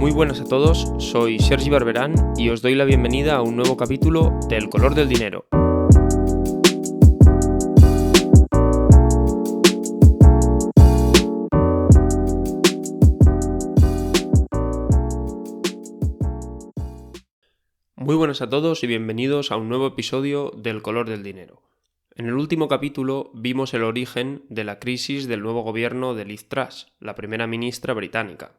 Muy buenas a todos, soy Sergi Barberán y os doy la bienvenida a un nuevo capítulo de El color del dinero. Muy buenas a todos y bienvenidos a un nuevo episodio del color del dinero. En el último capítulo vimos el origen de la crisis del nuevo gobierno de Liz Truss, la primera ministra británica.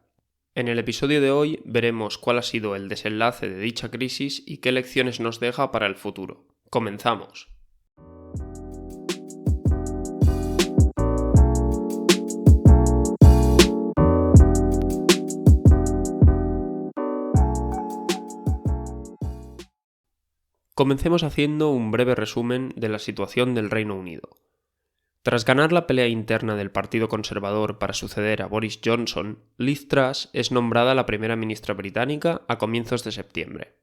En el episodio de hoy veremos cuál ha sido el desenlace de dicha crisis y qué lecciones nos deja para el futuro. ¡Comenzamos! Comencemos haciendo un breve resumen de la situación del Reino Unido. Tras ganar la pelea interna del Partido Conservador para suceder a Boris Johnson, Liz Truss es nombrada la primera ministra británica a comienzos de septiembre.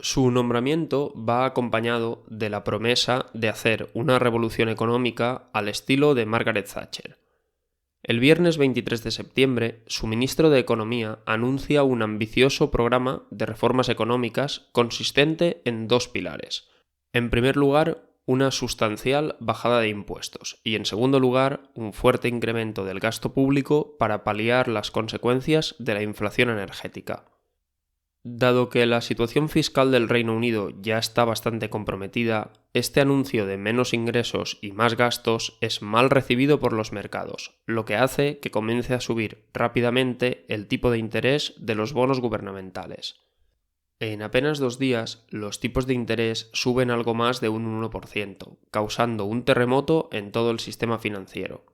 Su nombramiento va acompañado de la promesa de hacer una revolución económica al estilo de Margaret Thatcher. El viernes 23 de septiembre, su ministro de Economía anuncia un ambicioso programa de reformas económicas consistente en dos pilares. En primer lugar, una sustancial bajada de impuestos y, en segundo lugar, un fuerte incremento del gasto público para paliar las consecuencias de la inflación energética. Dado que la situación fiscal del Reino Unido ya está bastante comprometida, este anuncio de menos ingresos y más gastos es mal recibido por los mercados, lo que hace que comience a subir rápidamente el tipo de interés de los bonos gubernamentales. En apenas 2 días, los tipos de interés suben algo más de un 1%, causando un terremoto en todo el sistema financiero.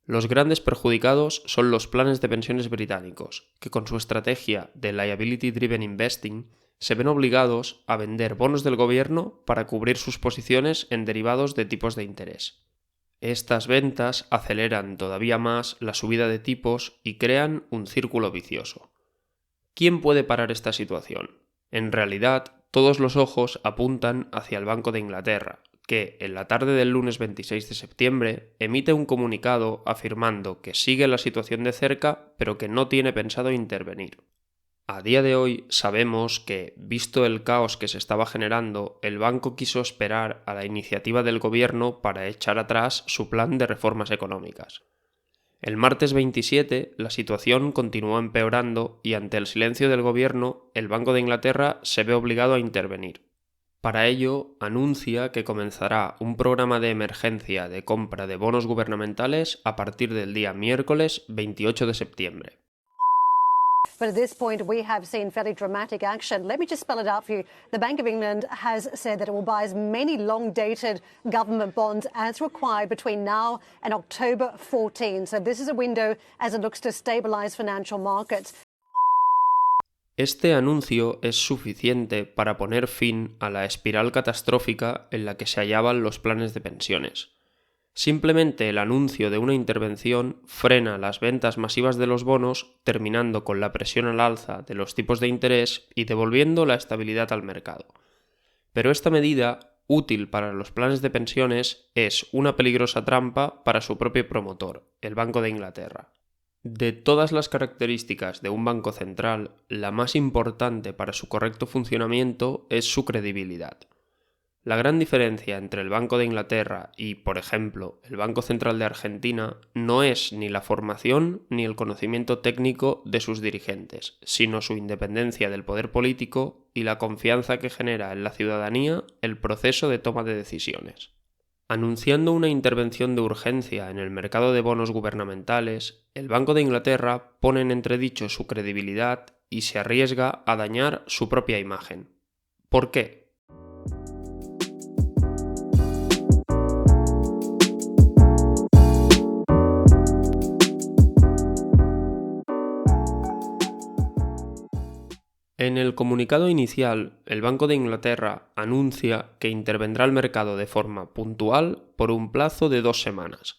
Los grandes perjudicados son los planes de pensiones británicos, que con su estrategia de Liability Driven Investing se ven obligados a vender bonos del gobierno para cubrir sus posiciones en derivados de tipos de interés. Estas ventas aceleran todavía más la subida de tipos y crean un círculo vicioso. ¿Quién puede parar esta situación? En realidad, todos los ojos apuntan hacia el Banco de Inglaterra, que, en la tarde del lunes 26 de septiembre, emite un comunicado afirmando que sigue la situación de cerca, pero que no tiene pensado intervenir. A día de hoy sabemos que, visto el caos que se estaba generando, el banco quiso esperar a la iniciativa del gobierno para echar atrás su plan de reformas económicas. El martes 27, la situación continuó empeorando y, ante el silencio del gobierno, el Banco de Inglaterra se ve obligado a intervenir. Para ello, anuncia que comenzará un programa de emergencia de compra de bonos gubernamentales a partir del día miércoles 28 de septiembre. But at this point, we have seen fairly dramatic action. Let me just spell it out for you. The Bank of England has said that it will buy as many long-dated government bonds as required between now and October 14. So this is a window as it looks to stabilize financial markets. Este anuncio es suficiente para poner fin a la espiral catastrófica en la que se hallaban los planes de pensiones. Simplemente el anuncio de una intervención frena las ventas masivas de los bonos, terminando con la presión al alza de los tipos de interés y devolviendo la estabilidad al mercado. Pero esta medida, útil para los planes de pensiones, es una peligrosa trampa para su propio promotor, el Banco de Inglaterra. De todas las características de un banco central, la más importante para su correcto funcionamiento es su credibilidad. La gran diferencia entre el Banco de Inglaterra y, por ejemplo, el Banco Central de Argentina no es ni la formación ni el conocimiento técnico de sus dirigentes, sino su independencia del poder político y la confianza que genera en la ciudadanía el proceso de toma de decisiones. Anunciando una intervención de urgencia en el mercado de bonos gubernamentales, el Banco de Inglaterra pone en entredicho su credibilidad y se arriesga a dañar su propia imagen. ¿Por qué? En el comunicado inicial, el Banco de Inglaterra anuncia que intervendrá el mercado de forma puntual por un plazo de 2 semanas.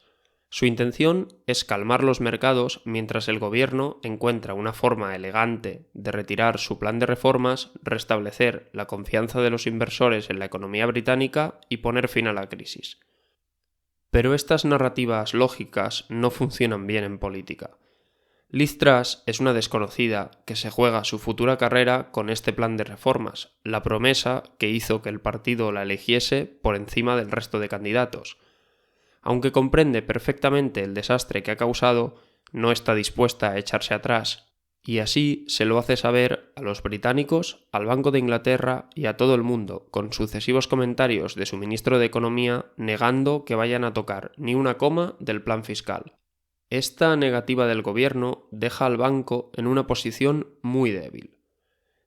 Su intención es calmar los mercados mientras el gobierno encuentra una forma elegante de retirar su plan de reformas, restablecer la confianza de los inversores en la economía británica y poner fin a la crisis. Pero estas narrativas lógicas no funcionan bien en política. Liz Truss es una desconocida que se juega su futura carrera con este plan de reformas, la promesa que hizo que el partido la eligiese por encima del resto de candidatos. Aunque comprende perfectamente el desastre que ha causado, no está dispuesta a echarse atrás, y así se lo hace saber a los británicos, al Banco de Inglaterra y a todo el mundo, con sucesivos comentarios de su ministro de Economía negando que vayan a tocar ni una coma del plan fiscal. Esta negativa del gobierno deja al banco en una posición muy débil.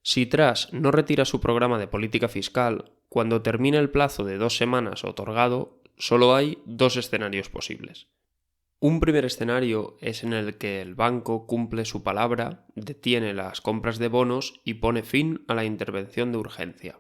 Si Truss no retira su programa de política fiscal, cuando termine el plazo de 2 semanas otorgado, solo hay 2 escenarios posibles. Un primer escenario es en el que el banco cumple su palabra, detiene las compras de bonos y pone fin a la intervención de urgencia.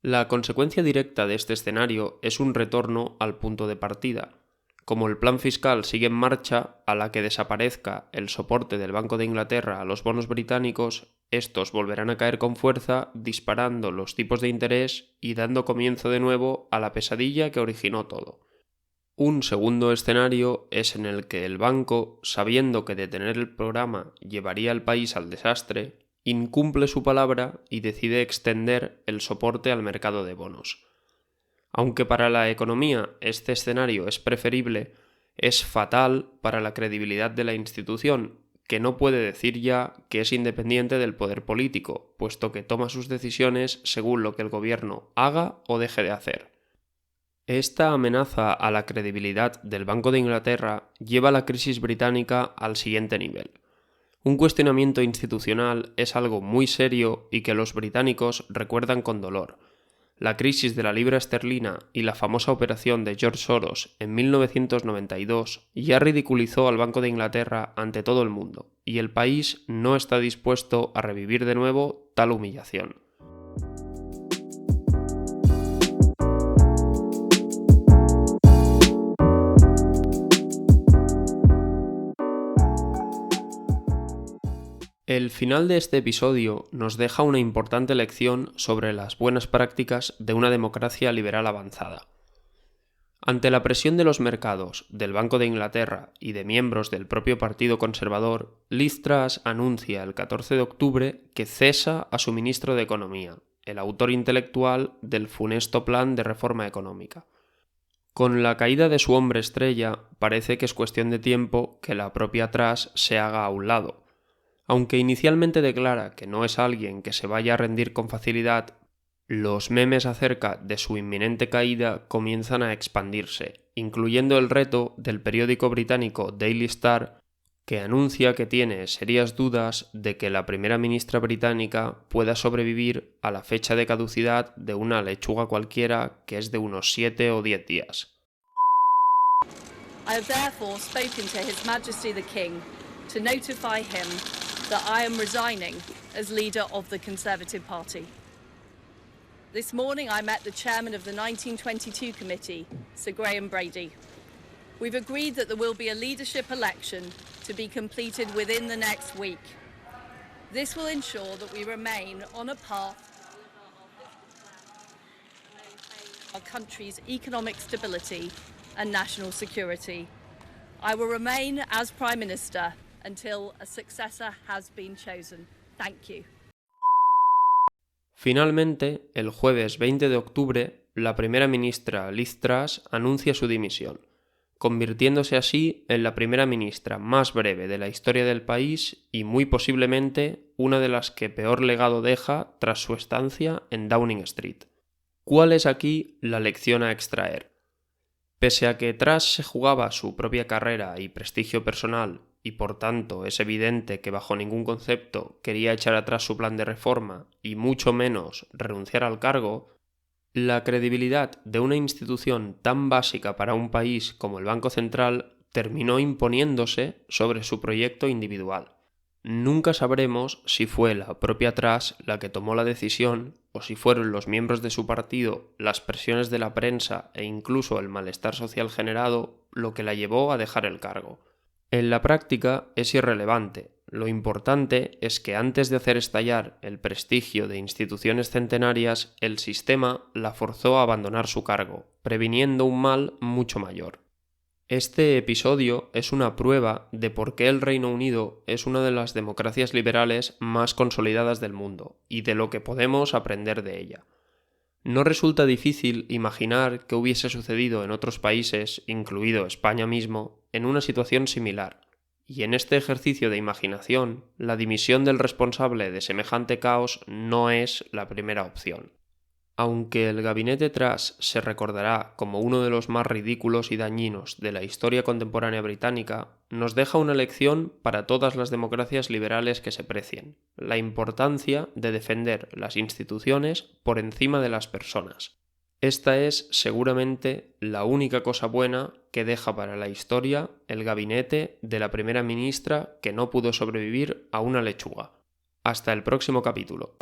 La consecuencia directa de este escenario es un retorno al punto de partida. Como el plan fiscal sigue en marcha, a la que desaparezca el soporte del Banco de Inglaterra a los bonos británicos, estos volverán a caer con fuerza, disparando los tipos de interés y dando comienzo de nuevo a la pesadilla que originó todo. Un segundo escenario es en el que el banco, sabiendo que detener el programa llevaría al país al desastre, incumple su palabra y decide extender el soporte al mercado de bonos. Aunque para la economía este escenario es preferible, es fatal para la credibilidad de la institución, que no puede decir ya que es independiente del poder político, puesto que toma sus decisiones según lo que el gobierno haga o deje de hacer. Esta amenaza a la credibilidad del Banco de Inglaterra lleva la crisis británica al siguiente nivel. Un cuestionamiento institucional es algo muy serio y que los británicos recuerdan con dolor. La crisis de la libra esterlina y la famosa operación de George Soros en 1992 ya ridiculizó al Banco de Inglaterra ante todo el mundo, y el país no está dispuesto a revivir de nuevo tal humillación. El final de este episodio nos deja una importante lección sobre las buenas prácticas de una democracia liberal avanzada. Ante la presión de los mercados, del Banco de Inglaterra y de miembros del propio Partido Conservador, Liz Truss anuncia el 14 de octubre que cesa a su ministro de Economía, el autor intelectual del funesto plan de reforma económica. Con la caída de su hombre estrella, parece que es cuestión de tiempo que la propia Truss se haga a un lado. Aunque inicialmente declara que no es alguien que se vaya a rendir con facilidad, los memes acerca de su inminente caída comienzan a expandirse, incluyendo el reto del periódico británico Daily Star, que anuncia que tiene serias dudas de que la primera ministra británica pueda sobrevivir a la fecha de caducidad de una lechuga cualquiera que es de unos 7 o 10 días. I have therefore spoken to His Majesty the King to notify him that I am resigning as leader of the Conservative Party. This morning I met the chairman of the 1922 committee, Sir Graham Brady. We've agreed that there will be a leadership election to be completed within the next week. This will ensure that we remain on a path to our country's economic stability and national security. I will remain as Prime Minister until a successor has been chosen. Thank you. Finalmente, el jueves 20 de octubre, la primera ministra Liz Truss anuncia su dimisión, convirtiéndose así en la primera ministra más breve de la historia del país y muy posiblemente una de las que peor legado deja tras su estancia en Downing Street. ¿Cuál es aquí la lección a extraer? Pese a que Truss se jugaba su propia carrera y prestigio personal, y por tanto es evidente que bajo ningún concepto quería echar atrás su plan de reforma y mucho menos renunciar al cargo, la credibilidad de una institución tan básica para un país como el Banco Central terminó imponiéndose sobre su proyecto individual. Nunca sabremos si fue la propia Truss la que tomó la decisión o si fueron los miembros de su partido, las presiones de la prensa e incluso el malestar social generado lo que la llevó a dejar el cargo. En la práctica es irrelevante. Lo importante es que antes de hacer estallar el prestigio de instituciones centenarias, el sistema la forzó a abandonar su cargo, previniendo un mal mucho mayor. Este episodio es una prueba de por qué el Reino Unido es una de las democracias liberales más consolidadas del mundo y de lo que podemos aprender de ella. No resulta difícil imaginar qué hubiese sucedido en otros países, incluido España mismo, en una situación similar. Y en este ejercicio de imaginación, la dimisión del responsable de semejante caos no es la primera opción. Aunque el gabinete Truss se recordará como uno de los más ridículos y dañinos de la historia contemporánea británica, nos deja una lección para todas las democracias liberales que se precien: la importancia de defender las instituciones por encima de las personas. Esta es seguramente la única cosa buena que deja para la historia el gabinete de la primera ministra que no pudo sobrevivir a una lechuga. Hasta el próximo capítulo.